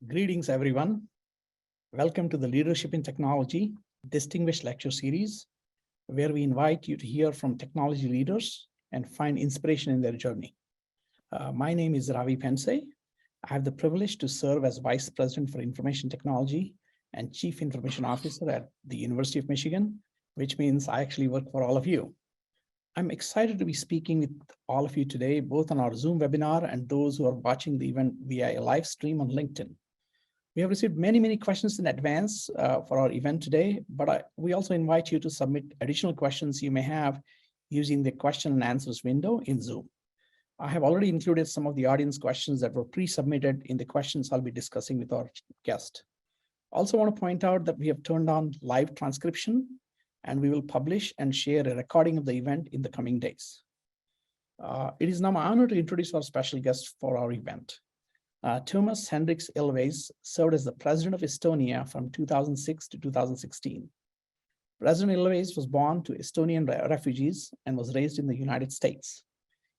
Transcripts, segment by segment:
Greetings, everyone. Welcome to the Leadership in Technology Distinguished Lecture Series, where we invite you to hear from technology leaders and find inspiration in their journey. My name is Ravi Pendse. I have the privilege to serve as Vice President for Information Technology and Chief Information Officer at the University of Michigan, which means I actually work for all of you. I'm excited to be speaking with all of you today, both on our Zoom webinar and those who are watching the event via a live stream on LinkedIn. We have received many questions in advance for our event today, but we also invite you to submit additional questions you may have using the question and answers window in Zoom. I have already included some of the audience questions that were pre-submitted in the questions I'll be discussing with our guest. Also want to point out that we have turned on live transcription, and we will publish and share a recording of the event in the coming days. It is now my honor to introduce our special guest for our event. Toomas Hendrik Ilves served as the President of Estonia from 2006 to 2016. President Ilves was born to Estonian refugees and was raised in the United States.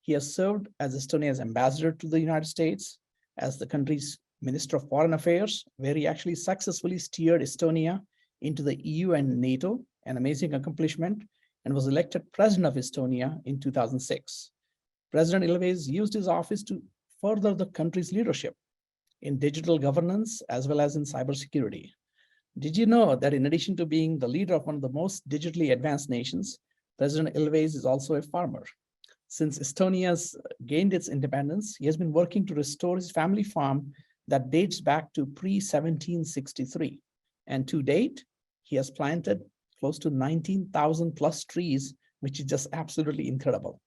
He has served as Estonia's ambassador to the United States, as the country's Minister of Foreign Affairs, where he actually successfully steered Estonia into the EU and NATO, an amazing accomplishment, and was elected President of Estonia in 2006. President Ilves used his office to further the country's leadership in digital governance as well as in cybersecurity. Did you know that in addition to being the leader of one of the most digitally advanced nations, President Ilves is also a farmer? Since Estonia's gained its independence, he has been working to restore his family farm that dates back to pre-1763. And to date, he has planted close to 19,000 plus trees, which is just absolutely incredible.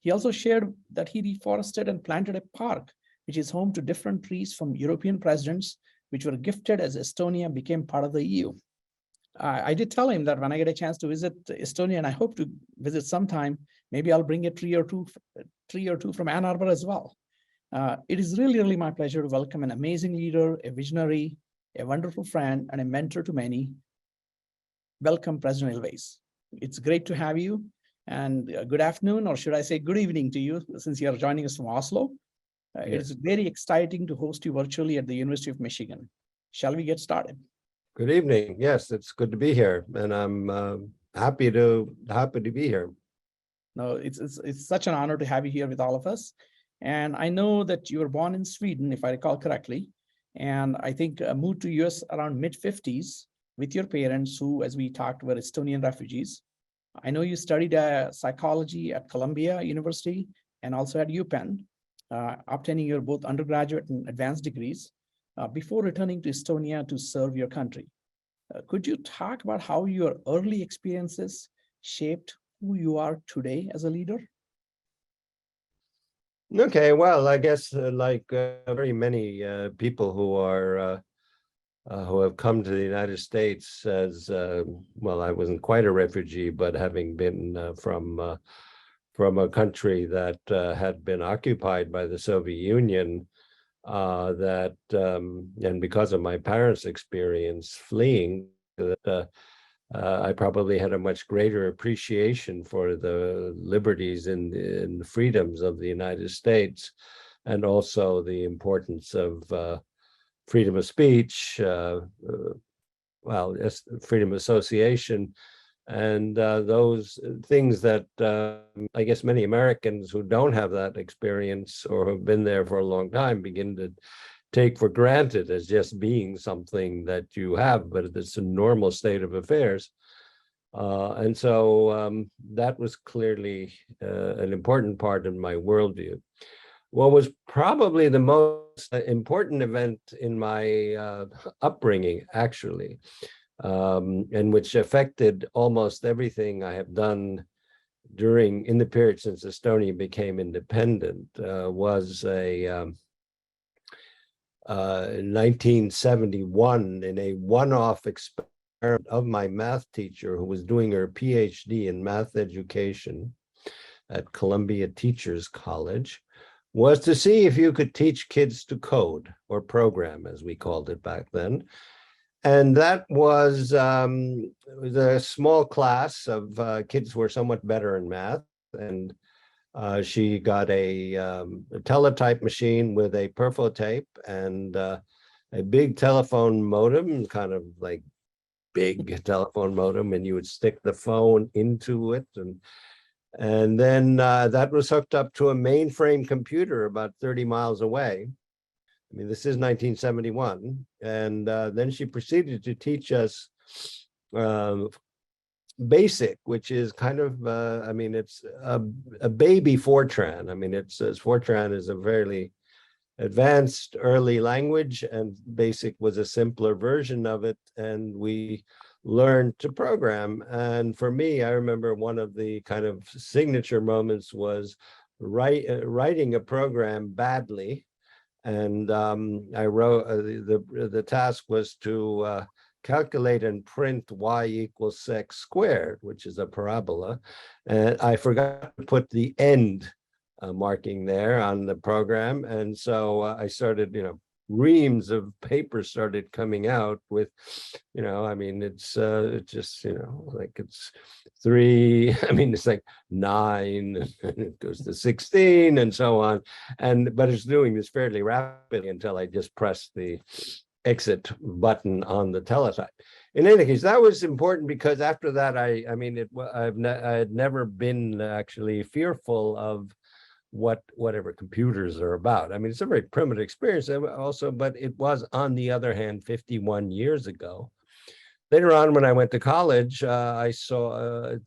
He also shared that he reforested and planted a park, which is home to different trees from European presidents, which were gifted as Estonia became part of the EU. I did tell him that when I get a chance to visit Estonia, and I hope to visit sometime, maybe I'll bring a tree or two from Ann Arbor as well. It is really my pleasure to welcome an amazing leader, a visionary, a wonderful friend, and a mentor to many. Welcome, President Ilves. It's great to have you. And good afternoon, or should I say good evening to you, since you are joining us from Oslo. It is very exciting to host you virtually at the University of Michigan. Shall we get started? Good evening. Yes, it's good to be here, and I'm happy to be here. No, it's such an honor to have you here with all of us. And I know that you were born in Sweden, if I recall correctly, and I think moved to US around mid-50s with your parents, who, as we talked, were Estonian refugees. I know you studied psychology at Columbia University and also at UPenn, obtaining your both undergraduate and advanced degrees before returning to Estonia to serve your country. Could you talk about how your early experiences shaped who you are today as a leader? Okay, well, I guess like very many people who have come to the United States as, well, I wasn't quite a refugee, but having been from a country that had been occupied by the Soviet Union, and because of my parents' experience fleeing, I probably had a much greater appreciation for the liberties and the freedoms of the United States, and also the importance of freedom of speech, freedom of association, and those things that I guess many Americans who don't have that experience or have been there for a long time begin to take for granted as just being something that you have, but it's a normal state of affairs. And so that was clearly an important part of my worldview. What was probably the most important event in my upbringing, actually, and which affected almost everything I have done in the period since Estonia became independent, was in 1971, in a one-off experiment of my math teacher, who was doing her PhD in math education at Columbia Teachers College, was to see if you could teach kids to code, or program, as we called it back then. And that was a small class of kids who were somewhat better in math. And she got a teletype machine with a perfo tape and a big telephone modem, kind of like big telephone modem, and you would stick the phone into it, and then that was hooked up to a mainframe computer about 30 miles away. I mean, this is 1971, and then she proceeded to teach us BASIC, which is kind of, I mean, it's a baby Fortran. I mean, Fortran is a fairly advanced early language, and BASIC was a simpler version of it, and we learned to program. And for me, I remember one of the kind of signature moments was writing a program badly. And I wrote, the task was to calculate and print y equals x squared, which is a parabola. And I forgot to put the end marking there on the program. And so I started, reams of paper started coming out with, I mean, it's just, like it's 3, I mean, it's like 9, and it goes to 16 and so on. But it's doing this fairly rapidly until I just press the exit button on the teletype. In any case, that was important because after that, I had never been actually fearful of whatever computers are about. I mean, it's a very primitive experience also, but it was, on the other hand, 51 years ago. Later on, when I went to college, I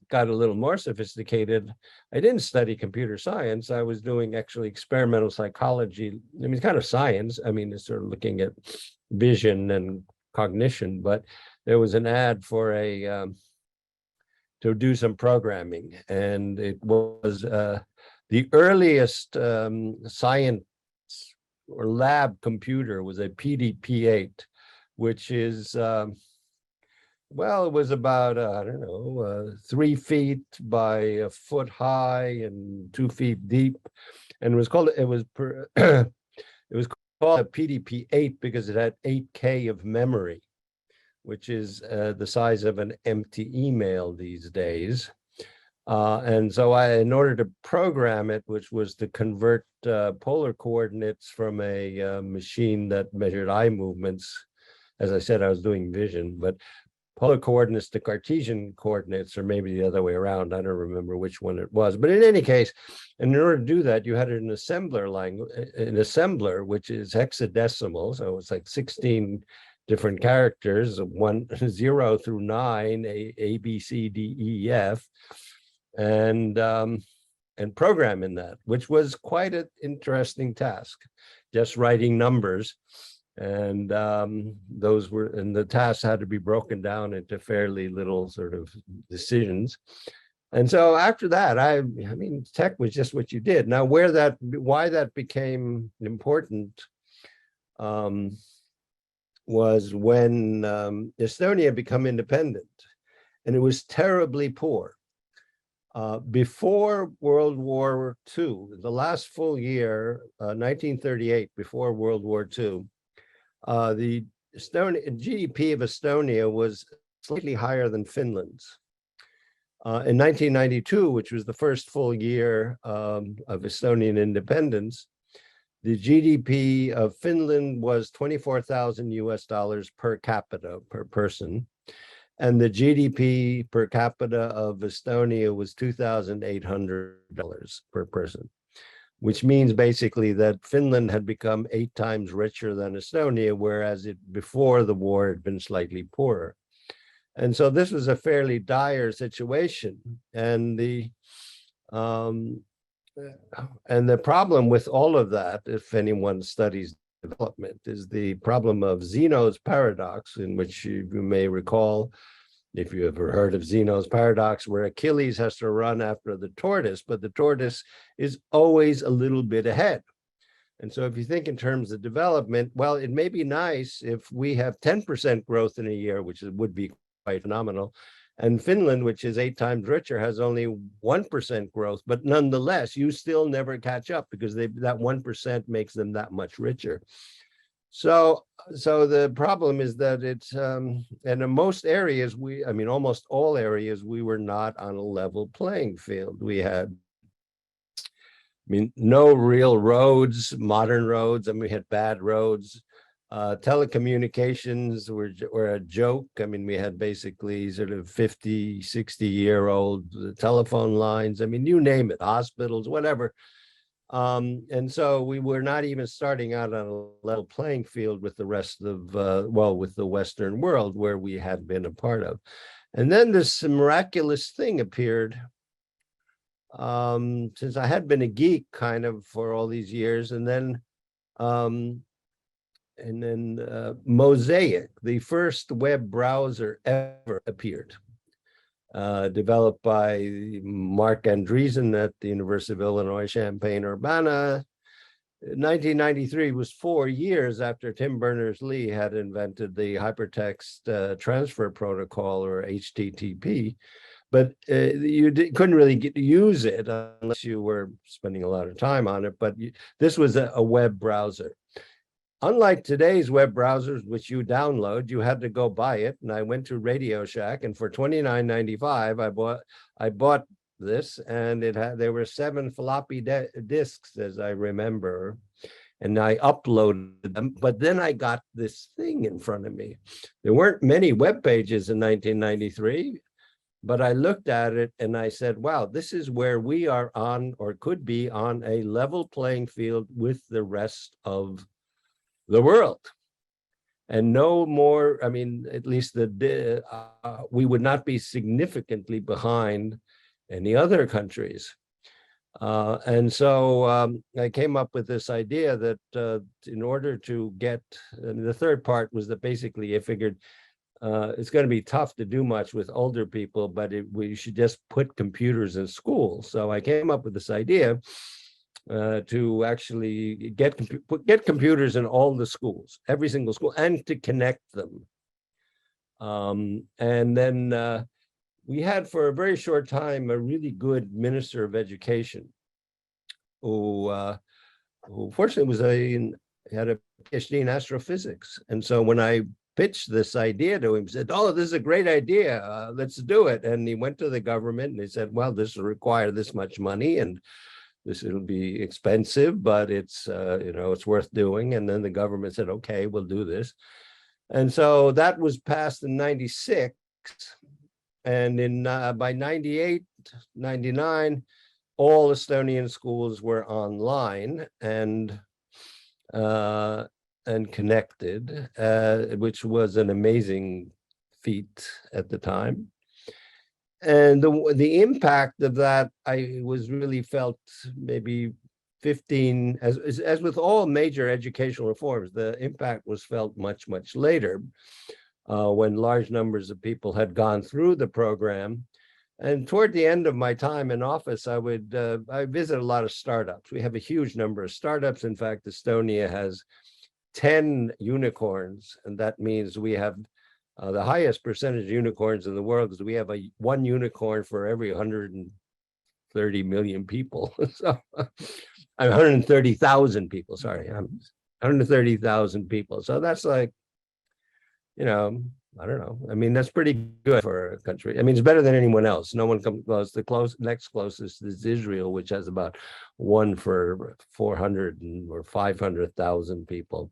got a little more sophisticated. I didn't study computer science. I was doing actually experimental psychology. I mean, it's kind of science. I mean, it's sort of looking at vision and cognition, but there was an ad for to do some programming, and it was the earliest science or lab computer was a PDP-8, which is, well, it was about, I don't know, 3 feet by a foot high and 2 feet deep. And it was called a PDP-8 because it had 8K of memory, which is the size of an empty email these days. And so in order to program it, which was to convert polar coordinates from a machine that measured eye movements, as I said, I was doing vision, but polar coordinates to Cartesian coordinates, or maybe the other way around. I don't remember which one it was. But in any case, in order to do that, you had an assembler language, which is hexadecimal. So it's like 16 different characters, 0 through 9, A, B, C, D, E, F. And program in that, which was quite an interesting task, just writing numbers. And the tasks had to be broken down into fairly little sort of decisions. And so after that, I mean, tech was just what you did. Now, why that became important was when Estonia became independent, and it was terribly poor. Before World War II, the last full year, 1938, before World War II, the GDP of Estonia was slightly higher than Finland's. In 1992, which was the first full year of Estonian independence, the GDP of Finland was $24,000 per capita per person. And the GDP per capita of Estonia was $2,800 per person, which means basically that Finland had become 8 times richer than Estonia, whereas before the war had been slightly poorer. And so this was a fairly dire situation. And the problem with all of that, if anyone studies development, is the problem of Zeno's paradox, in which you may recall, if you ever heard of Zeno's paradox, where Achilles has to run after the tortoise, but the tortoise is always a little bit ahead. And so if you think in terms of development, well, it may be nice if we have 10% growth in a year, which would be quite phenomenal. And Finland, which is 8 times richer, has only 1% growth, but nonetheless, you still never catch up because that 1% makes them that much richer. So the problem is that it's, and in most areas, almost all areas, we were not on a level playing field. We had, no real roads, modern roads, and we had bad roads. Telecommunications were a joke. I mean, we had basically sort of 50, 60-year-old telephone lines. I mean, you name it, hospitals, whatever. And so we were not even starting out on a level playing field with the rest of, with the Western world where we had been a part of. And then this miraculous thing appeared, since I had been a geek kind of for all these years, and then Mosaic, the first web browser ever, appeared, developed by Mark Andreessen at the University of Illinois, Champaign-Urbana. 1993 was 4 years after Tim Berners-Lee had invented the hypertext transfer protocol, or HTTP. But you couldn't really use it unless you were spending a lot of time on it. But this was a web browser. Unlike today's web browsers, which you download, you had to go buy it. And I went to Radio Shack, and for $29.95, I bought this, and there were 7 floppy disks, as I remember, and I uploaded them. But then I got this thing in front of me. There weren't many web pages in 1993. But I looked at it and I said, wow, this is where we are on, or could be on, a level playing field with the rest of the world. And no more, I mean, at least we would not be significantly behind any other countries. And so I came up with this idea that in order to get, and the third part was that basically I figured, it's going to be tough to do much with older people, but we should just put computers in schools. So I came up with this idea to actually get computers in all the schools, every single school, and to connect them. And then we had, for a very short time, a really good minister of education who fortunately had a PhD in astrophysics. And so when I pitched this idea to him, said, oh, this is a great idea, let's do it. And he went to the government and he said, well, this will require this much money, and it'll be expensive, but it's it's worth doing. And then the government said, okay, we'll do this. And so that was passed in 96. And by 98, 99, all Estonian schools were online and connected, which was an amazing feat at the time. And the impact of that, I was really felt maybe 15, as with all major educational reforms, the impact was felt much, much later, when large numbers of people had gone through the program. And toward the end of my time in office, I visit a lot of startups. We have a huge number of startups. In fact, Estonia has 10 unicorns, and that means we have the highest percentage of unicorns in the world, because we have one unicorn for every 130 million people. So 130,000 people, sorry, 130,000 people. So that's like, I don't know. I mean, that's pretty good for a country. I mean, it's better than anyone else. No one comes close. The next closest is Israel, which has about 1 for 400 or 500,000 people.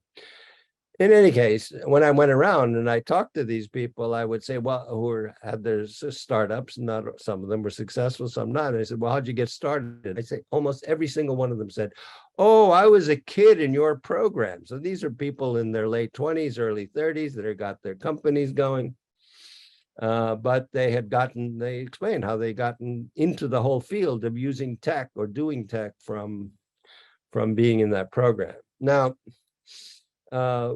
In any case, when I went around and I talked to these people, I would say, well, who had their startups, not some of them were successful, some not. And I said, well, how'd you get started? I say almost every single one of them said, oh, I was a kid in your program. So these are people in their late 20s, early 30s that had got their companies going. But they explained how they gotten into the whole field of using tech or doing tech from being in that program. Now,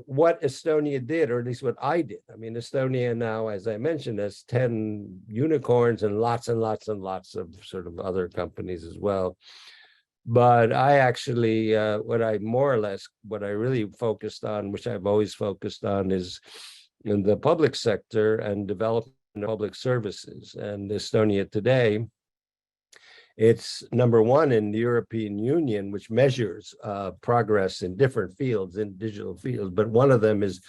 what Estonia did, or at least what I did. I mean, Estonia now, as I mentioned, has 10 unicorns and lots and lots and lots of sort of other companies as well. But I actually, what I really focused on, which I've always focused on, is in the public sector and developing public services. And Estonia today, it's number 1 in the European Union, which measures progress in different fields, in digital fields. But one of them is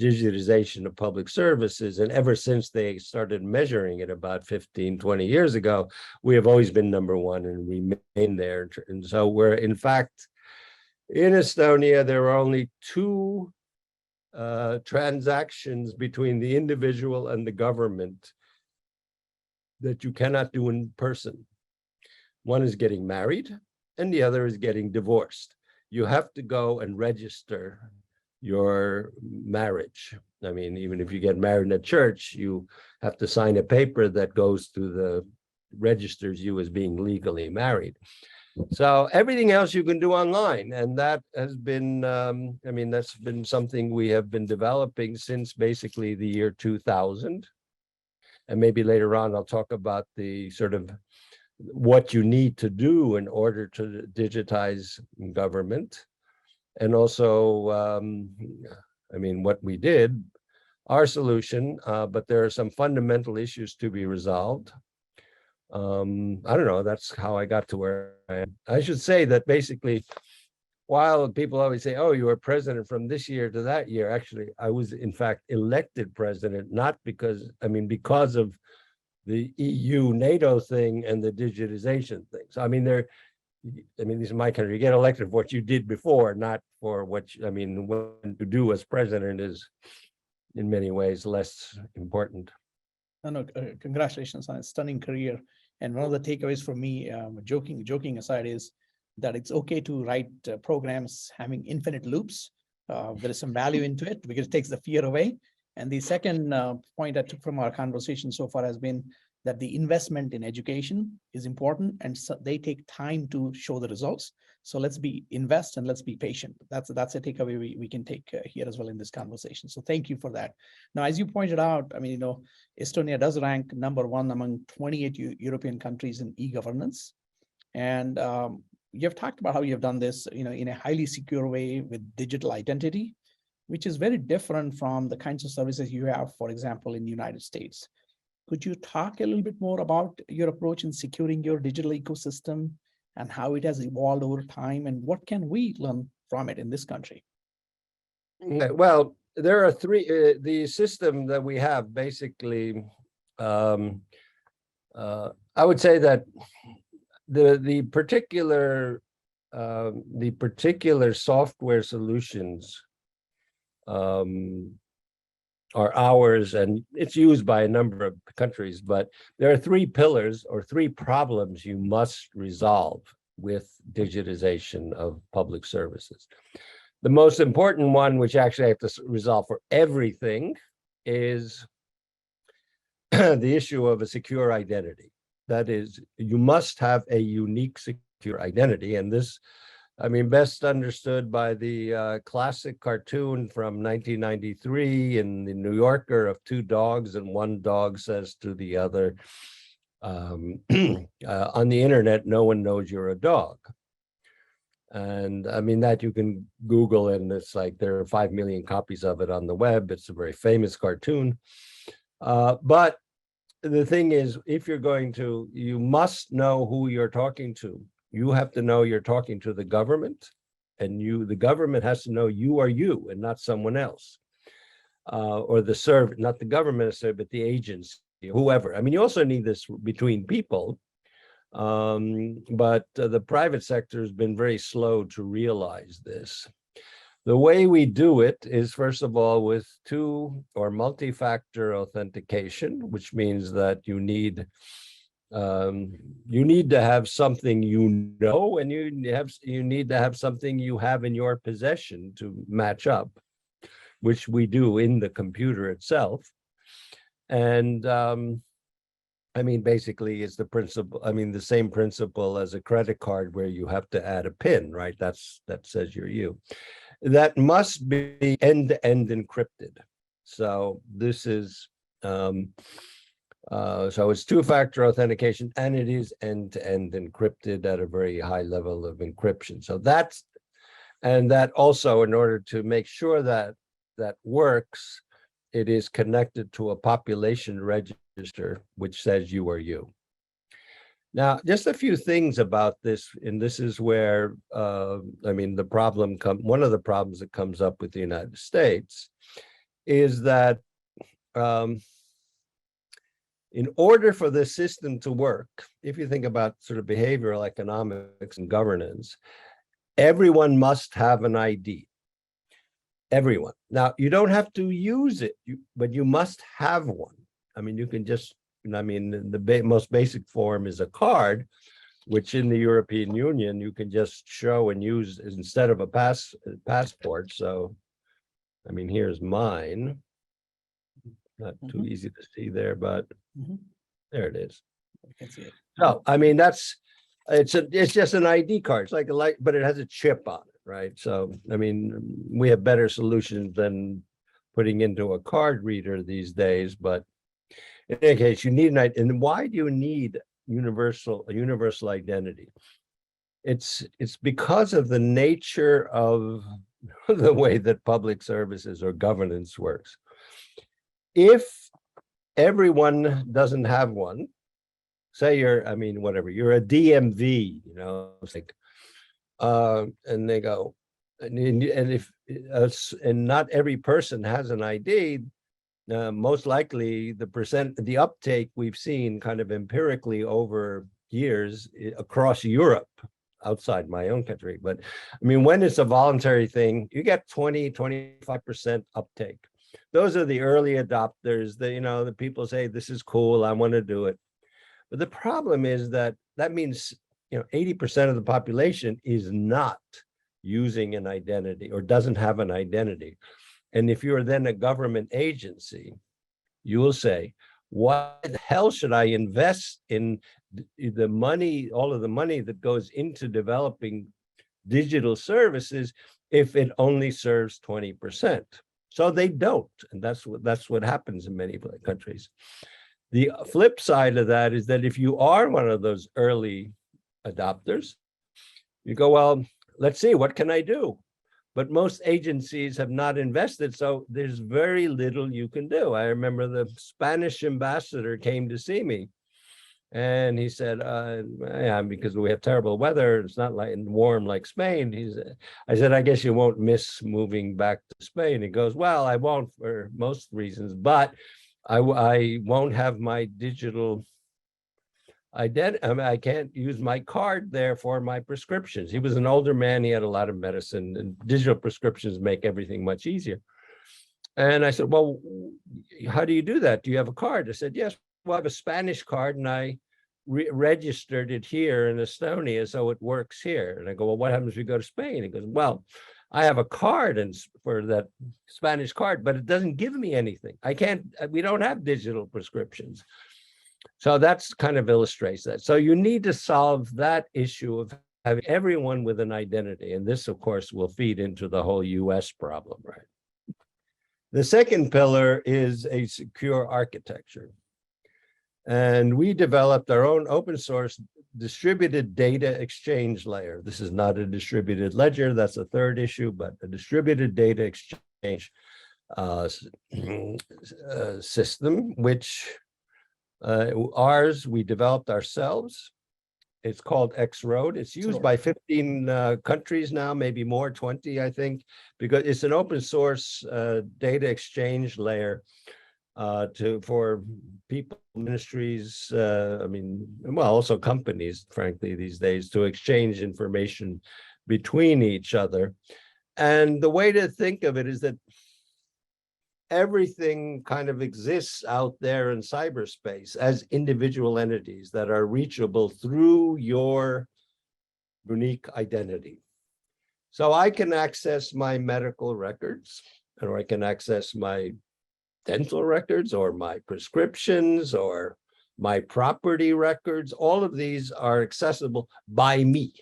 digitization of public services. And ever since they started measuring it about 15, 20 years ago, we have always been number 1 and remain there. And so we're, in fact, in Estonia, there are only 2 transactions between the individual and the government that you cannot do in person. One is getting married, and the other is getting divorced. You have to go and register your marriage. I mean, even if you get married in a church, you have to sign a paper that goes to the registers you as being legally married. So everything else you can do online, and that has been, I mean, that's been something we have been developing since basically the year 2000. And maybe later on, I'll talk about the sort of what you need to do in order to digitize government. And also, I mean, what we did, our solution, but there are some fundamental issues to be resolved. I don't know, that's how I got to where I am. I should say that basically, while people always say, oh, you were president from this year to that year, actually, I was in fact elected president, not because, I mean, because of the EU NATO thing and the digitization thing. So, I mean, this is my country, you get elected for what you did before, not for what, I mean, what you do as president is in many ways less important. No, congratulations on a stunning career. And one of the takeaways for me, joking aside, is that it's okay to write programs having infinite loops. There is some value into it because it takes the fear away. And the second point I took from our conversation so far has been that the investment in education is important, and so they take time to show the results. So let's invest and let's be patient. That's a takeaway we can take here as well in this conversation. So thank you for that. Now, as you pointed out, I mean, you know, Estonia does rank #1 among 28 European countries in e-governance. And you have talked about how you have done this, you know, in a highly secure way with digital identity, which is very different from the kinds of services you have, for example, in the United States. Could you talk a little bit more about your approach in securing your digital ecosystem and how it has evolved over time, and what can we learn from it in this country? Well, there are three, the system that we have basically, I would say that the particular software solutions are ours, and it's used by a number of countries, but there are three pillars or three problems you must resolve with digitization of public services. The most important one, which actually I have to resolve for everything, is the issue of a secure identity. That is, you must have a unique secure identity, and this, I mean, best understood by the classic cartoon from 1993 in the New Yorker of two dogs, and one dog says to the other, on the internet, no one knows you're a dog. And I mean, that you can Google, and it's like there are 5 million copies of it on the web. It's a very famous cartoon. But the thing is, if you're going to, you must know who you're talking to. You have to know you're talking to the government, and the government has to know you are you and not someone else, or the servant, not the government, but the agency, whoever. I mean, you also need this between people, but the private sector has been very slow to realize this. The way we do it is, first of all, with two or multi-factor authentication, which means that you need to have something you know, and you need to have something you have in your possession to match up, which we do in the computer itself. And I mean, basically, it's the principle. I mean, the same principle as a credit card, where you have to add a PIN, right? That says you're you. That must be end-to-end encrypted. So this is. So it's two-factor authentication, and it is end-to-end encrypted at a very high level of encryption. So that also, in order to make sure that that works, it is connected to a population register, which says you are you. Now, just a few things about this, and this is where, I mean, one of the problems that comes up with the United States is that in order for this system to work, if you think about sort of behavioral economics and governance, everyone must have an ID. everyone. Now, you don't have to use it, but you must have one. I mean, you can just, I mean, the most basic form is a card, which in the European Union, you can just show and use instead of a passport. So, I mean, here's mine. Not too easy to see there, but there it is. You can see it. No, I mean, it's just an ID card. It's like a light, but it has a chip on it, right? So, I mean, we have better solutions than putting into a card reader these days. But in any case, you need and why do you need a universal identity? It's because of the nature of the way that public services or governance works. If everyone doesn't have one, say you're, I mean, whatever, you're a DMV, you know, it's like, and they go, and if, and not every person has an ID, most likely the uptake we've seen kind of empirically over years across Europe, outside my own country. But I mean, when it's a voluntary thing, you get 20-25% uptake. Those are the early adopters. The people say, this is cool, I want to do it. But the problem is that means 80% of the population is not using an identity or doesn't have an identity. And if you're then a government agency, you will say, what the hell should I invest in the money, all of the money that goes into developing digital services if it only serves 20%? So they don't, and that's what happens in many countries. The flip side of that is that if you are one of those early adopters, you go, well, let's see, what can I do? But most agencies have not invested, so there's very little you can do. I remember the Spanish ambassador came to see me, and he said, yeah, because we have terrible weather, it's not like warm like Spain. I said, I guess you won't miss moving back to Spain. He goes, well, I won't for most reasons, but I won't have my digital identity. I mean, I can't use my card there for my prescriptions. He was an older man, he had a lot of medicine, and digital prescriptions make everything much easier. And I said, well, how do you do that? Do you have a card? I said, yes, well, I have a Spanish card, and I registered it here in Estonia, so it works here. And I go, well, what happens if we go to Spain? He goes, well, I have a card for that Spanish card, but it doesn't give me anything. We don't have digital prescriptions. So that's kind of illustrates that. So you need to solve that issue of having everyone with an identity. And this, of course, will feed into the whole US problem, right? The second pillar is a secure architecture. And we developed our own open source distributed data exchange layer. This is not a distributed ledger, that's a third issue, but a distributed data exchange system, which we developed ourselves. It's called X-Road. It's used by 15 countries now, maybe more, 20, I think, because it's an open source data exchange layer for people, ministries, also companies, frankly, these days, to exchange information between each other. And the way to think of it is that everything kind of exists out there in cyberspace as individual entities that are reachable through your unique identity. So I can access my medical records, or I can access my dental records, or my prescriptions, or my property records. All of these are accessible by me.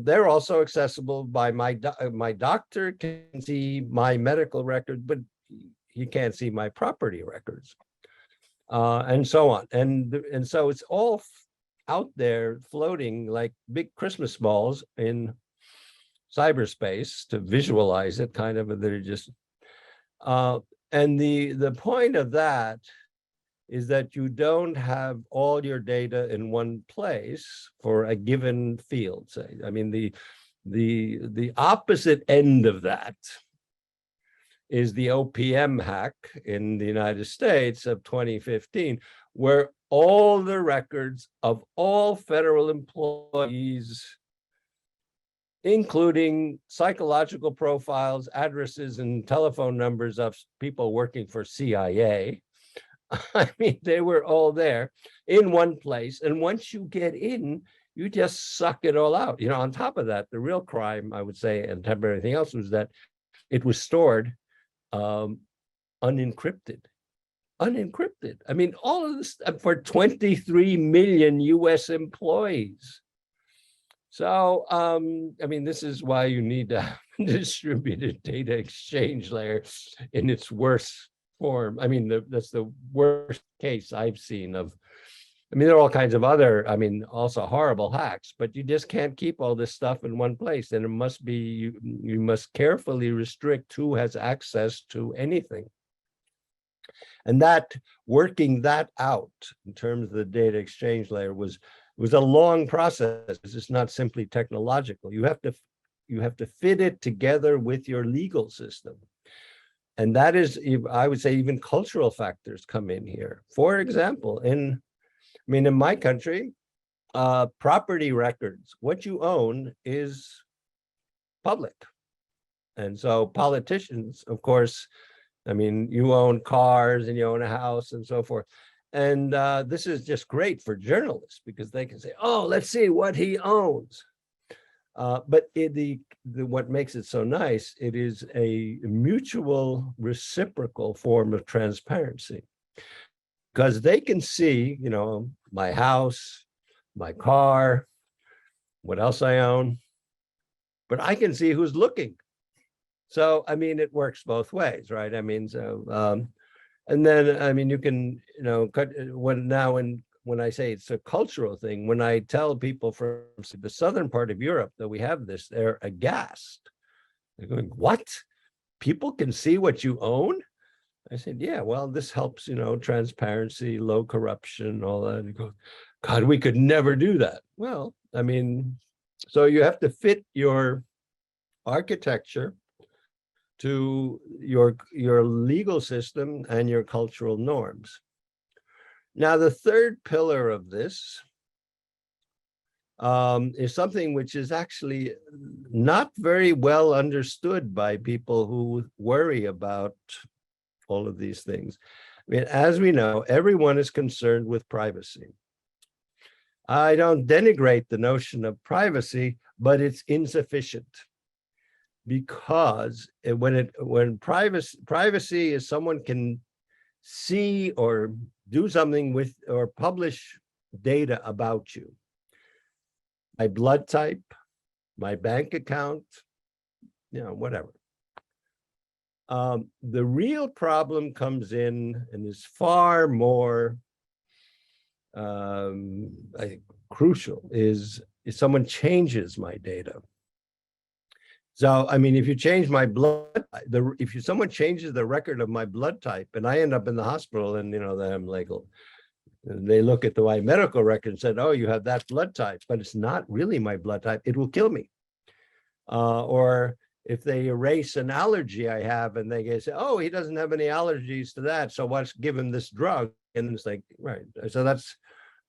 They're also accessible by my doctor can see my medical record, but he can't see my property records, and so on. And so it's all out there floating like big Christmas balls in cyberspace to visualize it, kind of. They're just, and the point of that is that you don't have all your data in one place for a given field, say. I mean, the opposite end of that is the Opm hack in the United States of 2015, where all the records of all federal employees including psychological profiles, addresses, and telephone numbers of people working for CIA. I mean, they were all there in one place. And once you get in, you just suck it all out. You know, on top of that, the real crime, I would say, and everything else, was that it was stored unencrypted. Unencrypted. I mean, all of this for 23 million US employees. So, I mean, this is why you need a distributed data exchange layer in its worst form. I mean, that's the worst case I've seen of, I mean, there are all kinds of other, I mean, also horrible hacks, but you just can't keep all this stuff in one place. And it must be, you must carefully restrict who has access to anything. And that, working that out in terms of the data exchange layer was a long process. It's not simply technological. You have to fit it together with your legal system. And that is, I would say, even cultural factors come in here. For example, in my country, property records, what you own is public. And so politicians, of course, I mean, you own cars and you own a house and so forth. And this is just great for journalists because they can say, oh, let's see what he owns. But what makes it so nice, it is a mutual reciprocal form of transparency. Because they can see, you know, my house, my car, what else I own, but I can see who's looking. So, I mean, it works both ways, right? I mean, so, and then, I mean, you can, you know, when I say it's a cultural thing, when I tell people from the southern part of Europe that we have this, they're aghast. They're going, what? People can see what you own? I said, yeah, well, this helps, you know, transparency, low corruption, all that. And you go, God, we could never do that. Well, I mean, so you have to fit your architecture to your legal system and your cultural norms. Now, the third pillar of this is something which is actually not very well understood by people who worry about all of these things. I mean, as we know, everyone is concerned with privacy. I don't denigrate the notion of privacy, but it's insufficient. Because when privacy is someone can see or do something with or publish data about you, my blood type, my bank account, you know, whatever. The real problem comes in and is far more I think crucial is if someone changes my data. So, I mean, if you change my blood, if someone changes the record of my blood type and I end up in the hospital and, you know, I'm like, they look at my medical record and said, oh, you have that blood type, but it's not really my blood type, it will kill me. Or if they erase an allergy I have and they say, oh, he doesn't have any allergies to that, so let's give him this drug. And it's like, right. So that's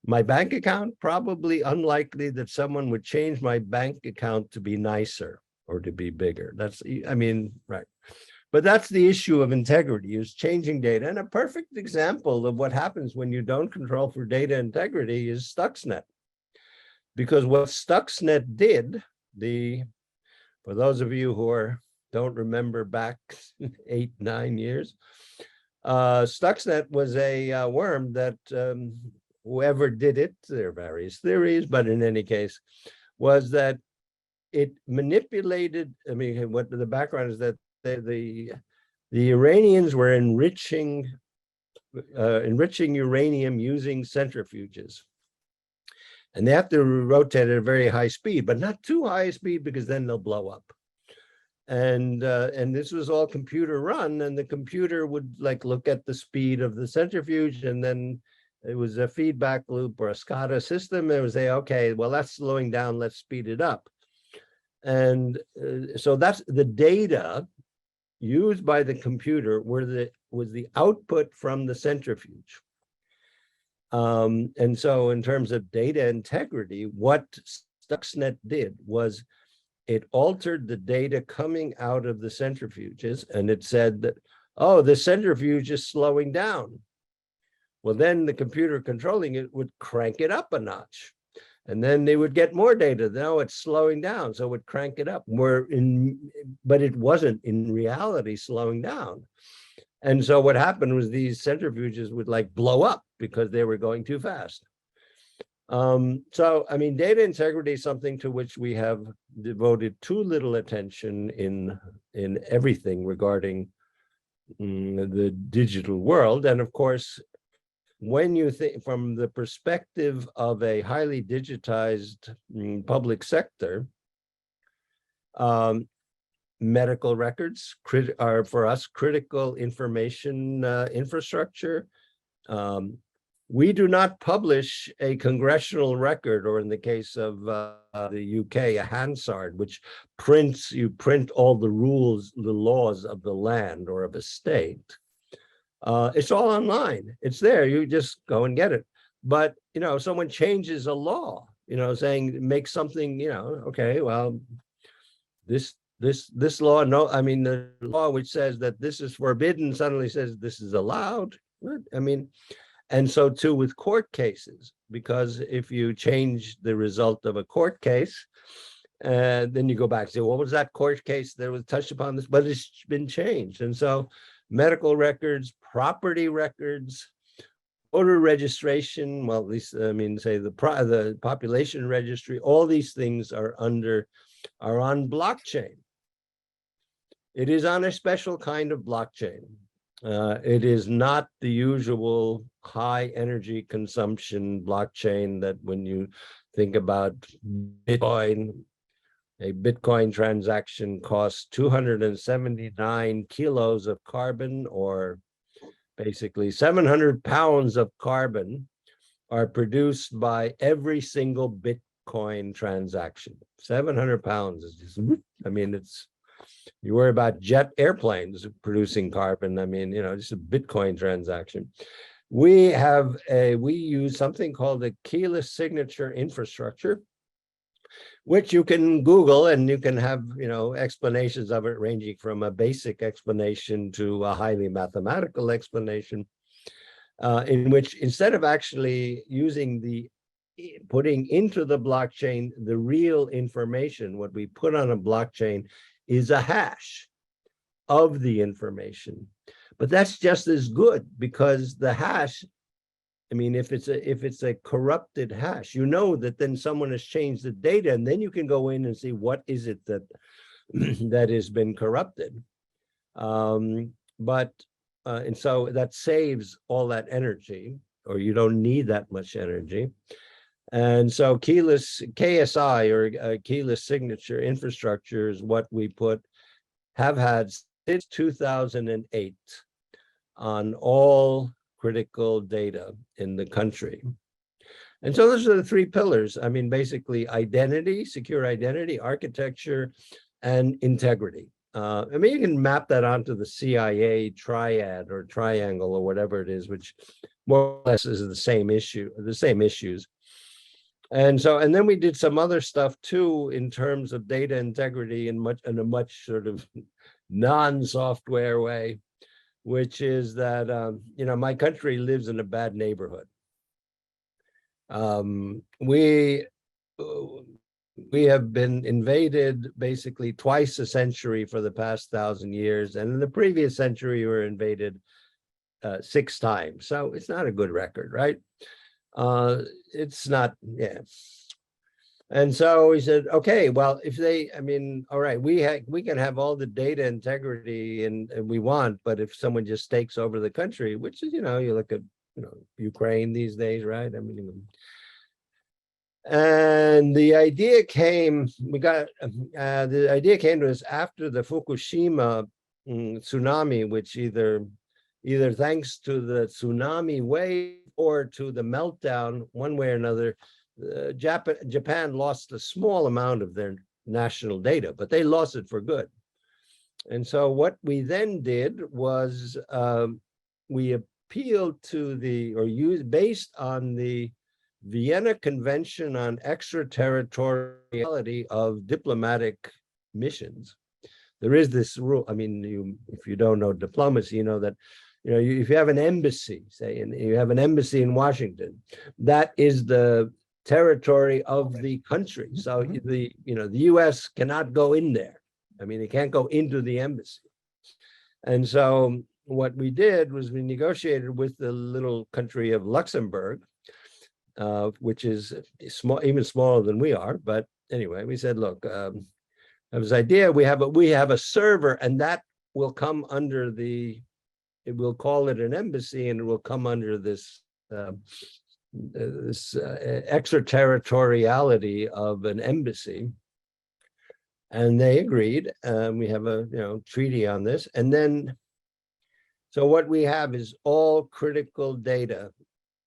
my bank account, probably unlikely that someone would change my bank account to be nicer or to be bigger. That's, I mean, right. But that's the issue of integrity, is changing data. And a perfect example of what happens when you don't control for data integrity is Stuxnet. Because what Stuxnet did, for those of you who don't remember back 8, 9 years, Stuxnet was a worm that whoever did it, there are various theories, but in any case, was that it manipulated, I mean, what the background is that the Iranians were enriching uranium using centrifuges. And they have to rotate at a very high speed, but not too high a speed because then they'll blow up. And this was all computer run, and the computer would like look at the speed of the centrifuge, and then it was a feedback loop or a SCADA system. It would say, okay, well, that's slowing down, let's speed it up. And so that's the data used by the computer was the output from the centrifuge. And so in terms of data integrity, what Stuxnet did was it altered the data coming out of the centrifuges, and it said that, oh, the centrifuge is slowing down. Well, then the computer controlling it would crank it up a notch. And then they would get more data. Now it's slowing down, so it would crank it up. But it wasn't in reality slowing down. And so what happened was these centrifuges would like blow up because they were going too fast. So, I mean, data integrity is something to which we have devoted too little attention in everything regarding the digital world. And of course, when you think from the perspective of a highly digitized public sector, medical records are for us critical information infrastructure. We do not publish a congressional record, or in the case of the UK, a Hansard, which you print all the rules, the laws of the land or of a state. It's all online. It's there. You just go and get it. But, you know, someone changes a law, you know, saying make something, you know, okay, well, this law, no, I mean, the law which says that this is forbidden suddenly says this is allowed. I mean, and so too with court cases, because if you change the result of a court case, then you go back and say, what was that court case that was touched upon this? But it's been changed. And so medical records, property records, voter registration, well, at least, I mean, say the population registry, all these things are on blockchain. It is on a special kind of blockchain. It is not the usual high energy consumption blockchain that when you think about Bitcoin, a Bitcoin transaction costs 279 kilos of carbon, or basically 700 pounds of carbon are produced by every single Bitcoin transaction. 700 pounds is just, I mean, you worry about jet airplanes producing carbon. I mean, you know, just a Bitcoin transaction. We use something called the keyless signature infrastructure, which you can Google and you can have, you know, explanations of it ranging from a basic explanation to a highly mathematical explanation, in which instead of actually putting into the blockchain the real information, what we put on a blockchain is a hash of the information. But that's just as good, because the hash, I mean, if it's a corrupted hash, you know that then someone has changed the data, and then you can go in and see what is it that that has been corrupted. And so that saves all that energy, or you don't need that much energy. And so keyless KSI, or keyless signature infrastructure, is what we have had since 2008 on all critical data in the country. And so those are the three pillars. I mean, basically identity, secure identity, architecture, and integrity. I mean, you can map that onto the CIA triad or triangle or whatever it is, which more or less is the same issues. And then we did some other stuff too in terms of data integrity in a much sort of non-software way, which is that, you know, my country lives in a bad neighborhood. We have been invaded basically twice a century for the past 1,000 years. And in the previous century, we were invaded 6 times. So it's not a good record, right? It's not, yeah. And so we said, okay, well, all right, we can have all the data integrity and we want, but if someone just takes over the country, which is, you know, you look at, you know, Ukraine these days, right? I mean, and the idea came to us after the Fukushima tsunami, which either thanks to the tsunami wave or to the meltdown, one way or another, Japan lost a small amount of their national data, but they lost it for good. And so what we then did was we appealed to based on the Vienna Convention on Extraterritoriality of Diplomatic missions, there is this rule. I mean, if you don't know diplomacy, you know that, if you have an embassy, say, and you have an embassy in Washington, that is the territory of the country. So the U.S. cannot go in there. I mean, it can't go into the embassy. And so what we did was we negotiated with the little country of Luxembourg, which is small, even smaller than we are. But anyway, we said, look, that was the idea. We have a server, and that will come under we'll call it an embassy, and it will come under this extraterritoriality of an embassy. And they agreed. We have a treaty on this. And then, so what we have is all critical data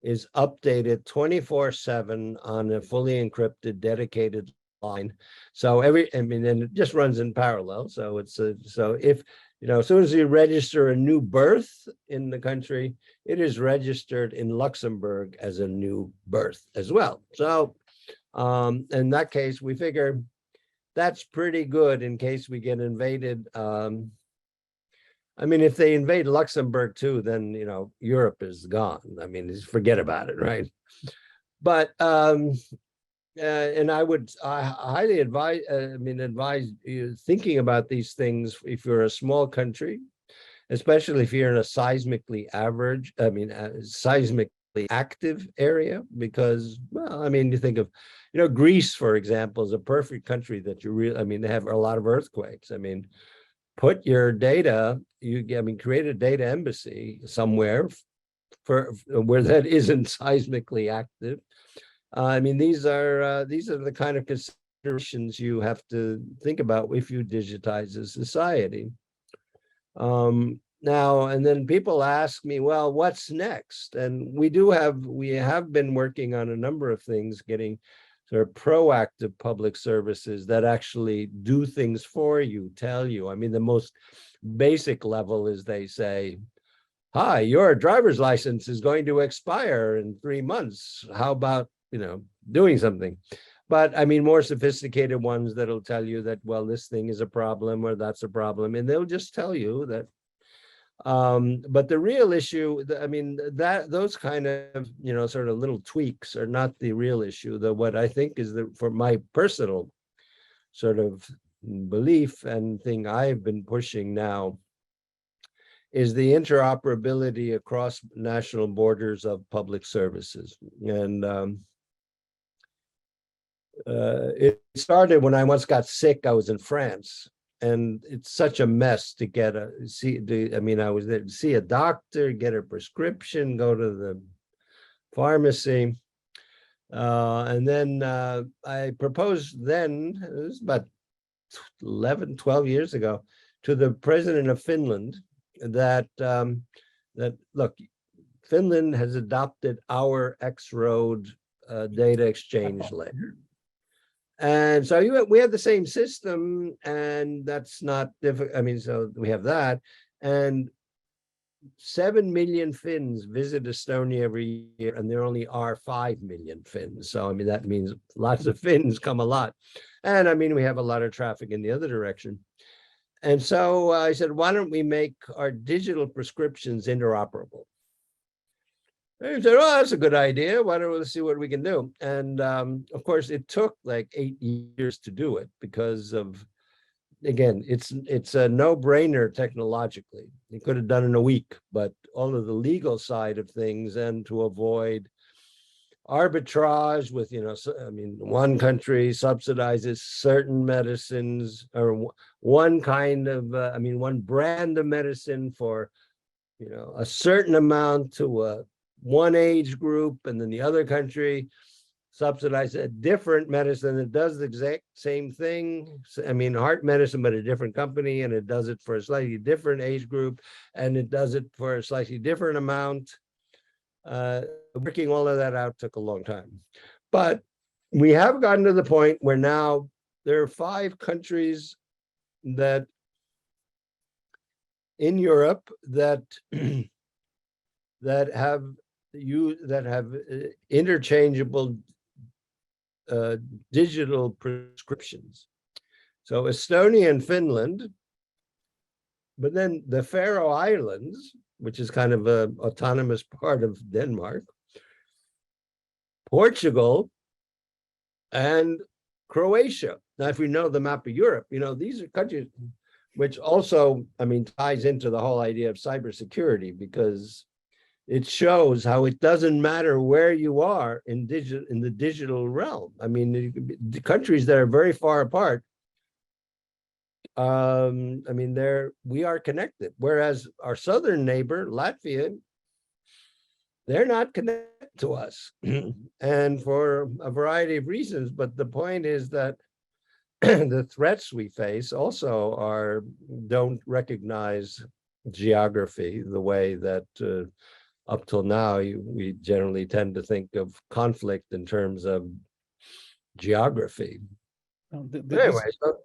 is updated 24/7 on a fully encrypted, dedicated line. So and it just runs in parallel. So it's so if as soon as you register a new birth in the country, it is registered in Luxembourg as a new birth as well. So in that case, we figure that's pretty good in case we get invaded. I mean, if they invade Luxembourg too, then Europe is gone. I mean, just forget about it, right? But and I highly advise you thinking about these things if you're a small country, especially if you're in a seismically active area, because, well, I mean, you think of, Greece, for example, is a perfect country that they have a lot of earthquakes. I mean, put your data, create a data embassy somewhere for where that isn't seismically active. I mean, these are the kind of considerations you have to think about if you digitize a society. Now, and then people ask me, well, what's next? And we have been working on a number of things, getting sort of proactive public services that actually do things for you, tell you. I mean, the most basic level is they say, hi, your driver's license is going to expire in 3 months. How about, doing something? But I mean, more sophisticated ones that'll tell you that, well, this thing is a problem or that's a problem. And they'll just tell you that. But the real issue, I mean, those kind of, sort of little tweaks are not the real issue. What I think is for my personal sort of belief and thing I've been pushing now is the interoperability across national borders of public services. And it started when I once got sick. I was in France, and it's such a mess to get I was there to see a doctor, get a prescription, go to the pharmacy. And then I proposed then, it was about 11, 12 years ago, to the president of Finland that look, Finland has adopted our X-Road data exchange layer. And so we have the same system, and that's not difficult. I mean, so we have that, and 7 million Finns visit Estonia every year, and there only are 5 million Finns. So, I mean, that means lots of Finns come a lot. And I mean, we have a lot of traffic in the other direction. And so I said, why don't we make our digital prescriptions interoperable? And he said, oh, that's a good idea. Why don't we see what we can do? And of course, it took like 8 years to do it because of, again, it's a no-brainer technologically. You could have done it in a week, but all of the legal side of things, and to avoid arbitrage with, one country subsidizes certain medicines, or one kind of, one brand of medicine for, a certain amount to one age group, and then the other country subsidize a different medicine that does the exact same thing. Heart medicine, but a different company, and it does it for a slightly different age group, and it does it for a slightly different amount. Working all of that out took a long time. But we have gotten to the point where now there are 5 countries that in Europe that have interchangeable digital prescriptions. So Estonia and Finland, but then the Faroe Islands, which is kind of an autonomous part of Denmark, Portugal, and Croatia. Now, if we know the map of Europe, these are countries which also, ties into the whole idea of cybersecurity, because it shows how it doesn't matter where you are in the digital realm. The countries that are very far apart, we are connected. Whereas our southern neighbor, Latvia, they're not connected to us, and for a variety of reasons. But the point is that the threats we face also don't recognize geography the way that up till now we generally tend to think of conflict in terms of geography. Anyway, so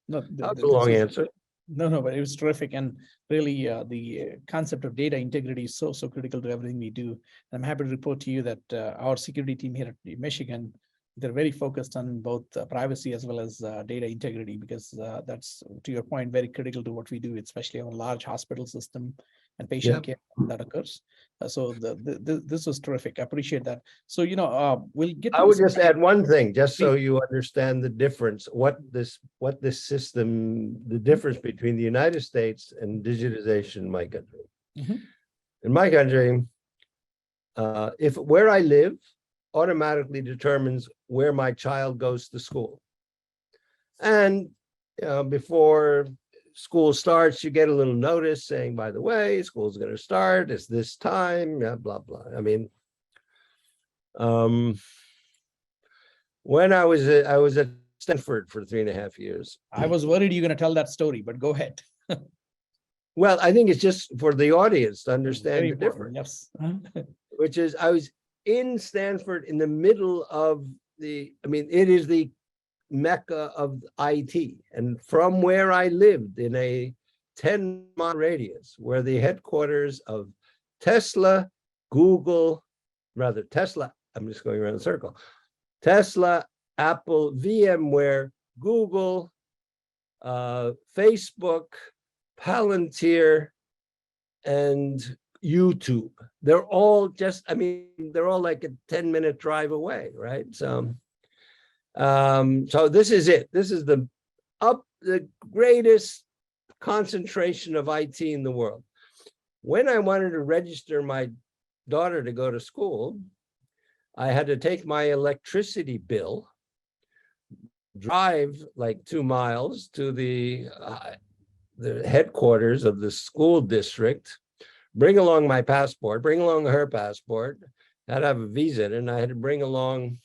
that's a long answer. No, but it was terrific. And really, the concept of data integrity is so critical to everything we do. I'm happy to report to you that our security team here at Michigan, they're very focused on both privacy as well as data integrity, because that's, to your point, very critical to what we do, especially on a large hospital system and patient care that occurs. So this was terrific. I appreciate that. So, we'll get to I would just add one thing, just so you understand the difference, what this system, the difference between the United States and digitization in my country. In my country, if where I live automatically determines where my child goes to school. And before school starts, you get a little notice saying, by the way, school's going to start, it's this time, blah, blah. When I was at Stanford for 3.5 years. I was worried you're going to tell that story, but go ahead. Well, I think it's just for the audience to understand the difference. Yes. Which is, I was in Stanford in the middle of it is the mecca of IT. And from where I lived, in a 10-mile radius, where the headquarters of Tesla, Google, Tesla, I'm just going around the circle, Tesla, Apple, VMware, Google, Facebook, Palantir, and YouTube. They're all they're all like a 10-minute drive away, right? So this is it. This is the greatest concentration of IT in the world. When I wanted to register my daughter to go to school, I had to take my electricity bill, drive like 2 miles to the headquarters of the school district, bring along my passport, bring along her passport, had to have a visa, and I had to bring along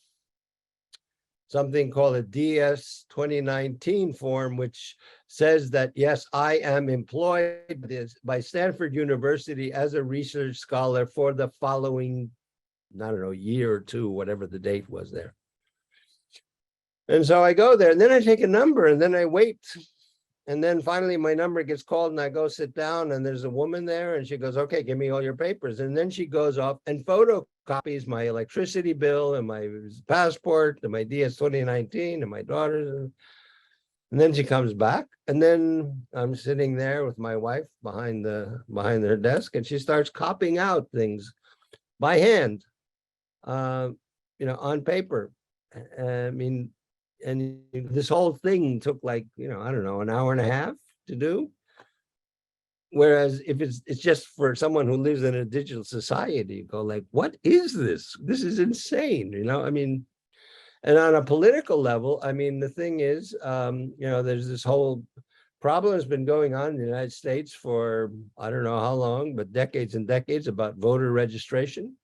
something called a DS 2019 form, which says that, yes, I am employed by Stanford University as a research scholar for the following, I don't know, year or two, whatever the date was there. And so I go there, and then I take a number, and then I wait. And then finally my number gets called, and I go sit down, and there's a woman there, and she goes, okay, give me all your papers. And then she goes off and photocopies my electricity bill and my passport and my DS 2019 and my daughter's. And then she comes back, and then I'm sitting there with my wife behind her desk, and she starts copying out things by hand, on paper. And this whole thing took like, I don't know, an hour and a half to do. Whereas if it's just for someone who lives in a digital society, you go like, what is this? This is insane, And on a political level, the thing is, there's this whole problem that's been going on in the United States for, I don't know how long, but decades and decades, about voter registration.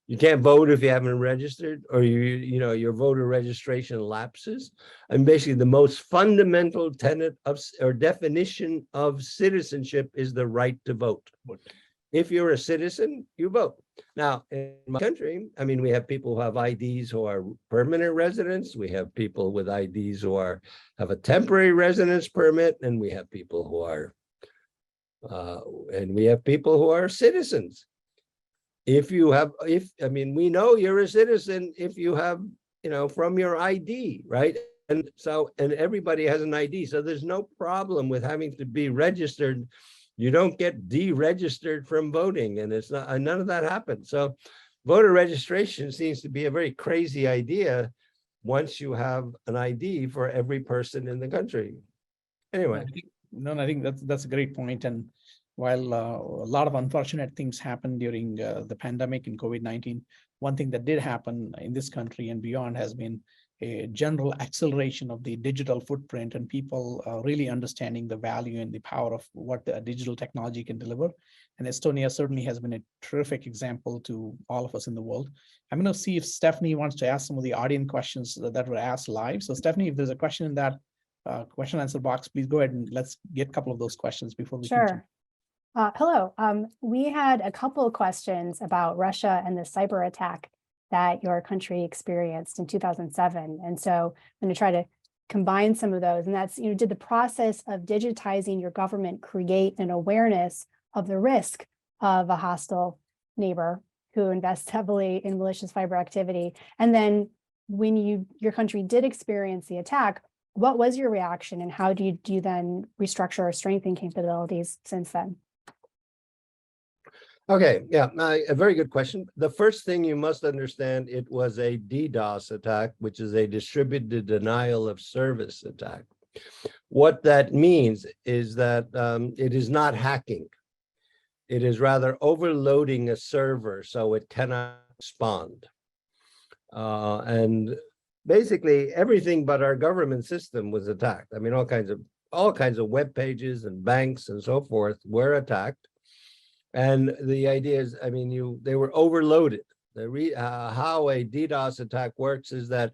You can't vote if you haven't registered, or your voter registration lapses. And basically the most fundamental tenet or definition of citizenship is the right to vote. If you're a citizen, you vote. Now, in my country, we have people who have IDs who are permanent residents. We have people with IDs who have a temporary residence permit, and we have people who are citizens. We know you're a citizen if you have, from your ID, right? and everybody has an ID, so there's no problem with having to be registered. You don't get deregistered from voting, and it's not, none of that happened. So voter registration seems to be a very crazy idea once you have an ID for every person in the country. Anyway. I think that's a great point. And while a lot of unfortunate things happened during the pandemic in COVID-19, one thing that did happen in this country and beyond has been a general acceleration of the digital footprint and people really understanding the value and the power of what the digital technology can deliver. And Estonia certainly has been a terrific example to all of us in the world. I'm going to see if Stephanie wants to ask some of the audience questions that were asked live. So Stephanie, if there's a question in that question answer box, please go ahead and let's get a couple of those questions before we continue. Hello. We had a couple of questions about Russia and the cyber attack that your country experienced in 2007. And so I'm going to try to combine some of those. And that's, did the process of digitizing your government create an awareness of the risk of a hostile neighbor who invests heavily in malicious cyber activity? And then when your country did experience the attack, what was your reaction, and how do you then restructure or strengthen capabilities since then? Okay, yeah, a very good question. The first thing you must understand, it was a DDoS attack, which is a distributed denial of service attack. What that means is that it is not hacking. It is rather overloading a server so it cannot respond. And basically everything but our government system was attacked. I mean, all kinds of web pages and banks and so forth were attacked. And the idea is, I mean, they were overloaded. How a DDoS attack works is that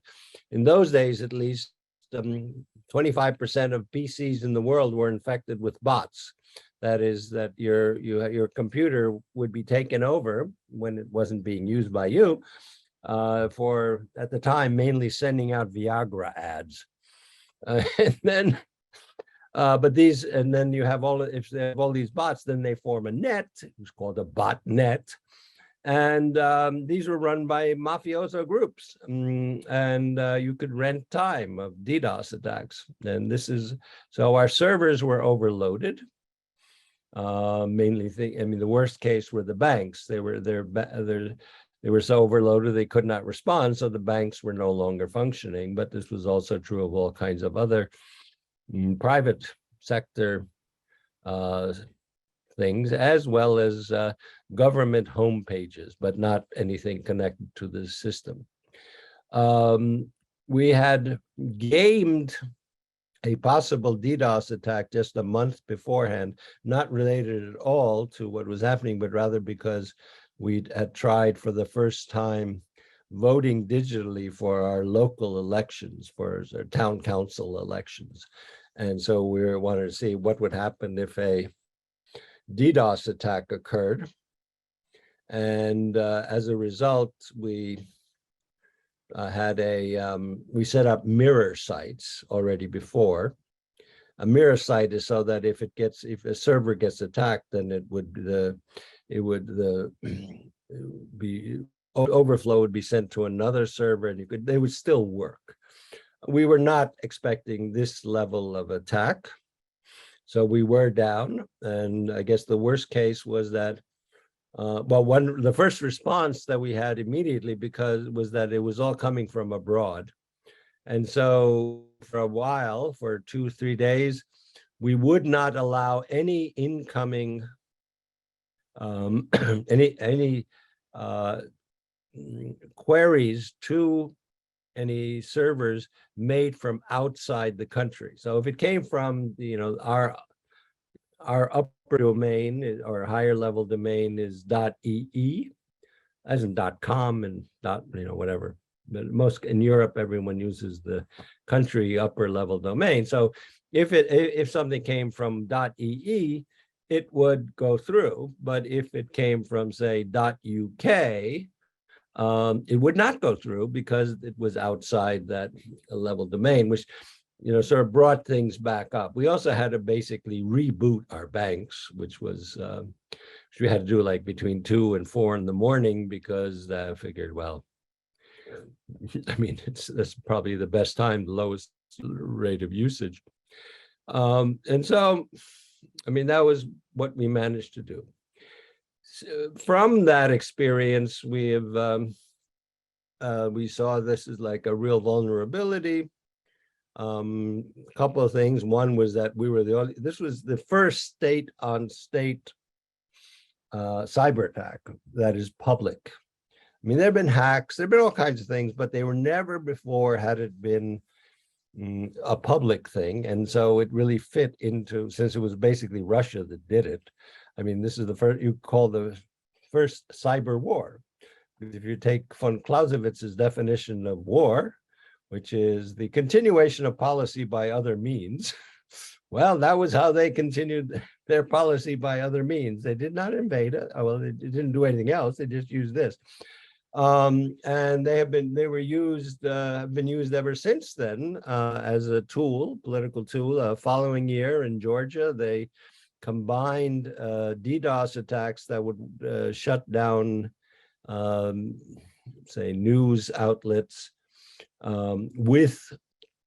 in those days, at least, 25% of PCs in the world were infected with bots. That is, that your computer would be taken over when it wasn't being used by you for, at the time, mainly sending out Viagra ads. And then and then you have if they have all these bots, then they form a net. It's called a bot net. And these were run by mafioso groups. And you could rent time of DDoS attacks. And so our servers were overloaded. Mainly, the worst case were the banks. They were so overloaded they could not respond. So the banks were no longer functioning. But this was also true of all kinds of other private sector things, as well as government home pages, but not anything connected to the system. We had gamed a possible DDoS attack just a month beforehand, not related at all to what was happening, but rather because we had tried for the first time voting digitally for our local elections, for our town council elections. And so we wanted to see what would happen if a DDoS attack occurred. And as a result, we we set up mirror sites already before. A mirror site is so that if a server gets attacked, then overflow would be sent to another server, and they would still work. We were not expecting this level of attack, so we were down. And I guess the worst case was that, the first response that we had immediately was that it was all coming from abroad. And so for a while, for 2-3 days, we would not allow any incoming, any queries to any servers made from outside the country. So if it came from, our upper domain or higher level domain is .ee, as in .com and whatever. But most in Europe, everyone uses the country upper level domain. So if something came from .ee, it would go through. But if it came from, say, .uk, it would not go through because it was outside that level domain, which sort of brought things back up. We also had to basically reboot our banks, which we had to do like between 2 and 4 in the morning, because I figured, well, I mean, that's probably the best time, the lowest rate of usage. And so, I mean, that was what we managed to do. So from that experience, we have we saw this as like a real vulnerability. A couple of things. One was that we were the only, this was the first state-on-state cyber attack that is public. I mean, there have been hacks, there have been all kinds of things, but they were never before had it been a public thing. And so it really fit into, since it was basically Russia that did it. I mean, this is the first, you call the first cyber war. If you take von Clausewitz's definition of war, which is the continuation of policy by other means, well, that was how they continued their policy by other means. They did not invade it. Well, they didn't do anything else. They just used this. And have been used ever since then as a tool, political tool. Following year in Georgia, they combined DDoS attacks that would shut down, say, news outlets with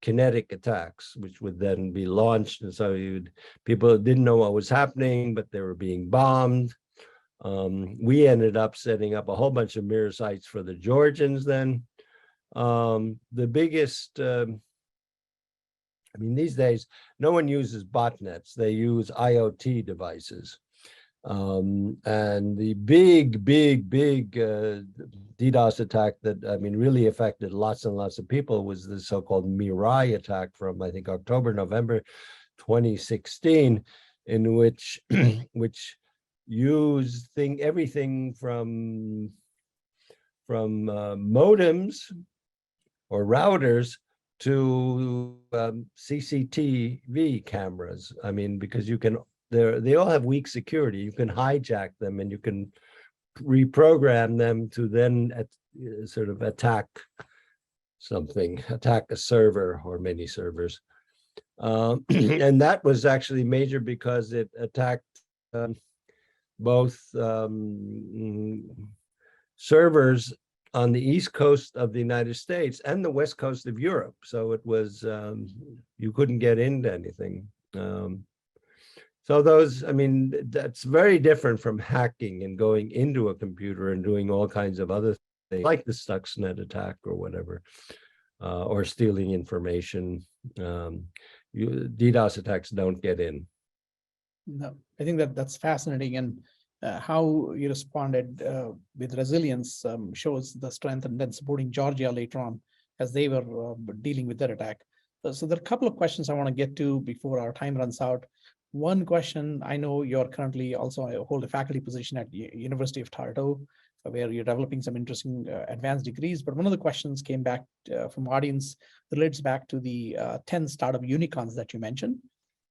kinetic attacks, which would then be launched. And so people didn't know what was happening, but they were being bombed. We ended up setting up a whole bunch of mirror sites for the Georgians then. The biggest, I mean, these days, no one uses botnets. They use IoT devices. And the big DDoS attack that, I mean, really affected lots and lots of people was the so-called Mirai attack from, I think, October, November 2016, in which used everything from modems or routers to CCTV cameras. I mean, because you can, they all have weak security. You can hijack them and you can reprogram them to then sort of attack something, attack a server or many servers. And that was actually major because it attacked both servers on the East Coast of the United States and the West Coast of Europe. So it was, you couldn't get into anything. So those, I mean, that's very different from hacking and going into a computer and doing all kinds of other things, like the Stuxnet attack or whatever, or stealing information. DDoS attacks don't get in. No, I think that's fascinating, and how you responded with resilience shows the strength, and then supporting Georgia later on as they were dealing with their attack. So there are a couple of questions I want to get to before our time runs out. One question, I know you're currently also hold a faculty position at University of Tartu, where you're developing some interesting advanced degrees. But one of the questions came back from audience, relates back to the 10 startup unicorns that you mentioned.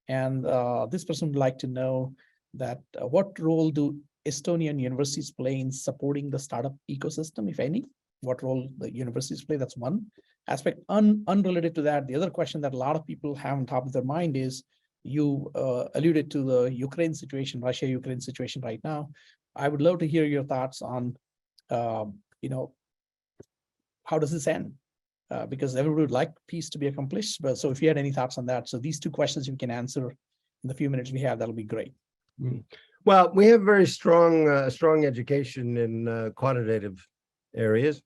And this person would like to know that what role do Estonian universities play in supporting the startup ecosystem, if any? What role the universities play? That's one aspect. Unrelated to that, the other question that a lot of people have on top of their mind is, you alluded to the Ukraine situation, Russia-Ukraine situation right now. I would love to hear your thoughts on, you know, how does this end? Because everybody would like peace to be accomplished. But so if you had any thoughts on that, so these two questions you can answer in the few minutes we have, that'll be great. Well, we have very strong education in quantitative areas.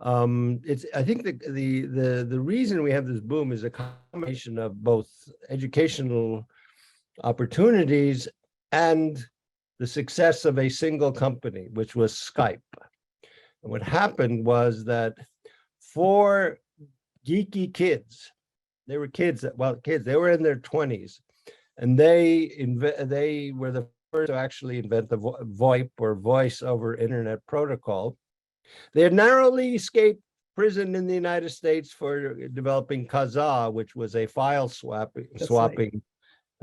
I think the reason we have this boom is a combination of both educational opportunities and the success of a single company, which was Skype. And what happened was that for geeky kids, they were kids that, well, kids, they were in their 20s, and they were the first to actually invent the VoIP or voice over internet protocol. They had narrowly escaped prison in the United States for developing Kazaa, which was a file swapping,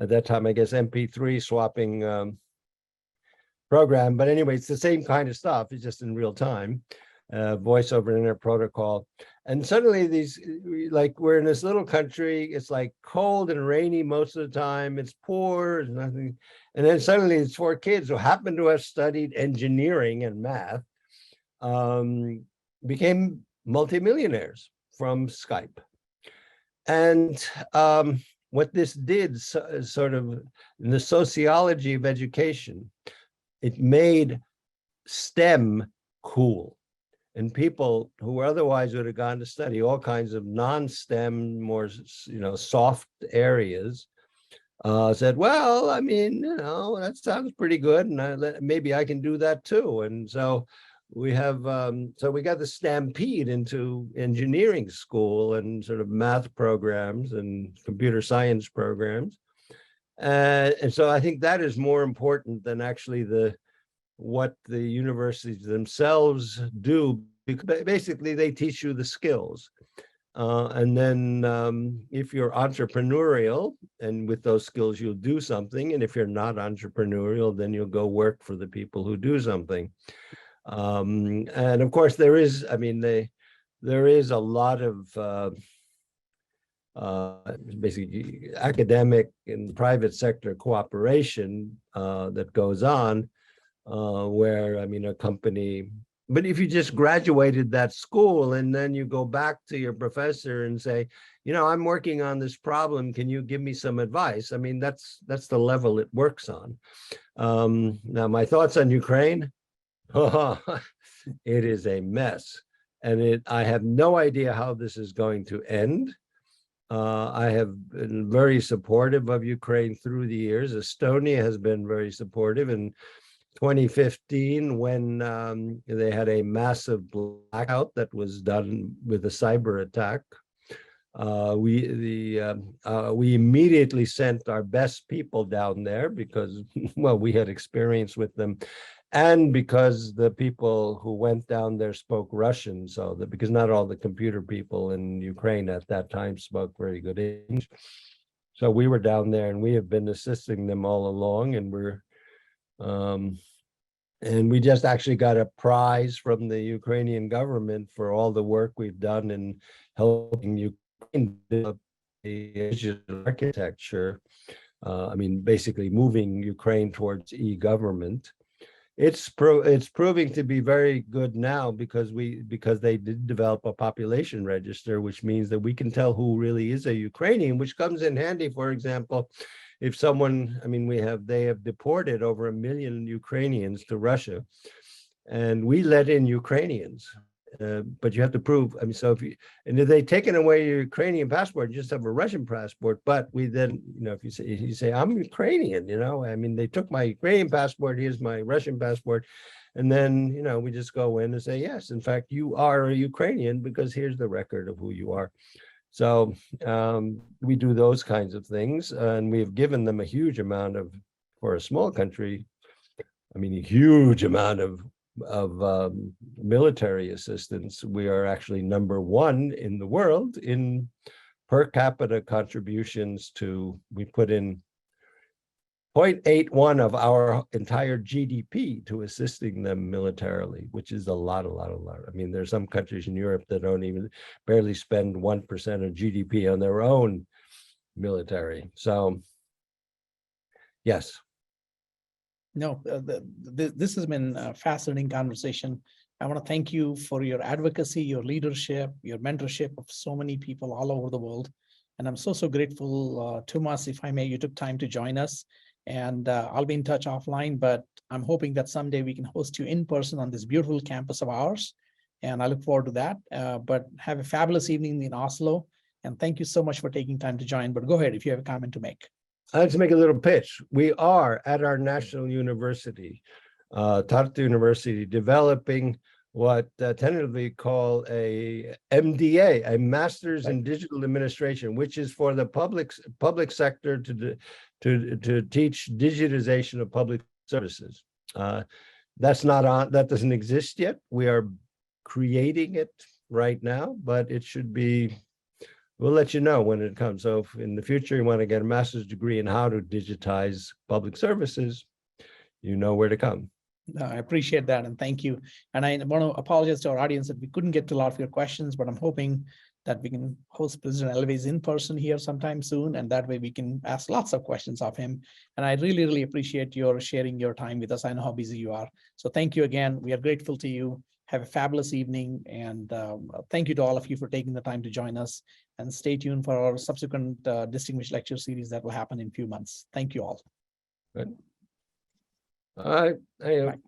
at that time, I guess, MP3 swapping program. But anyway, it's the same kind of stuff. It's just in real time, voice over internet protocol. And suddenly these, like, we're in this little country. It's like cold and rainy most of the time. It's poor, there's nothing. And then suddenly it's four kids who happen to have studied engineering and math, became multimillionaires from Skype. And what this did, sort of in the sociology of education, it made STEM cool. And people who otherwise would have gone to study all kinds of non-STEM, more, soft areas, said, well, I mean, that sounds pretty good, and maybe I can do that too. And so we have, we got the stampede into engineering school and sort of math programs and computer science programs. And so I think that is more important than actually what the universities themselves do, because basically they teach you the skills. And then if you're entrepreneurial, and with those skills, you'll do something. And if you're not entrepreneurial, then you'll go work for the people who do something. And of course, there is a lot of basically academic and private sector cooperation that goes on, where, a company, but if you just graduated that school and then you go back to your professor and say, I'm working on this problem, can you give me some advice? That's the level it works on. Now, my thoughts on Ukraine, it is a mess. And I have no idea how this is going to end. I have been very supportive of Ukraine through the years. Estonia has been very supportive. And 2015, when they had a massive blackout that was done with a cyber attack, we immediately sent our best people down there because, well, we had experience with them, and because the people who went down there spoke Russian, so that because not all the computer people in Ukraine at that time spoke very good English. So we were down there, and we have been assisting them all along, and and we just actually got a prize from the Ukrainian government for all the work we've done in helping Ukraine develop the digital architecture. Basically moving Ukraine towards e-government. It's proving to be very good now because they did develop a population register, which means that we can tell who really is a Ukrainian, which comes in handy. For example, if someone, they have deported over 1 million Ukrainians to Russia, and we let in Ukrainians, but you have to prove. If they've taken away your Ukrainian passport, you just have a Russian passport. But we then, if you say I'm Ukrainian, they took my Ukrainian passport, here's my Russian passport, and then we just go in and say, yes, in fact, you are a Ukrainian because here's the record of who you are. So we do those kinds of things, and we've given them a huge amount of, for a small country, a huge amount of military assistance. We are actually #1 in the world in per capita contributions we put in 0.81 of our entire GDP to assisting them militarily, which is a lot. There's some countries in Europe that don't barely spend 1% of GDP on their own military. So, yes. No, this has been a fascinating conversation. I want to thank you for your advocacy, your leadership, your mentorship of so many people all over the world. And I'm so grateful, Toomas, if I may, you took time to join us. And I'll be in touch offline, but I'm hoping that someday we can host you in person on this beautiful campus of ours. And I look forward to that. But have a fabulous evening in Oslo. And thank you so much for taking time to join. But go ahead if you have a comment to make. I'd like to make a little pitch. We are at our national university, Tartu University, developing what tentatively call a MDA, a Master's in Digital Administration, which is for the public sector to teach digitization of public services. That doesn't exist yet. We are creating it right now, but it should be. We'll let you know when it comes. So if in the future you want to get a master's degree in how to digitize public services, you know where to come. I appreciate that, and thank you. And I want to apologize to our audience that we couldn't get to a lot of your questions, but I'm hoping that we can host President Ilves in person here sometime soon, and that way we can ask lots of questions of him. And I really appreciate your sharing your time with us. I know how busy you are. So thank you again. We are grateful to you. Have a fabulous evening, and thank you to all of you for taking the time to join us. and stay tuned for our subsequent distinguished lecture series that will happen in a few months. Thank you all. All right. Bye.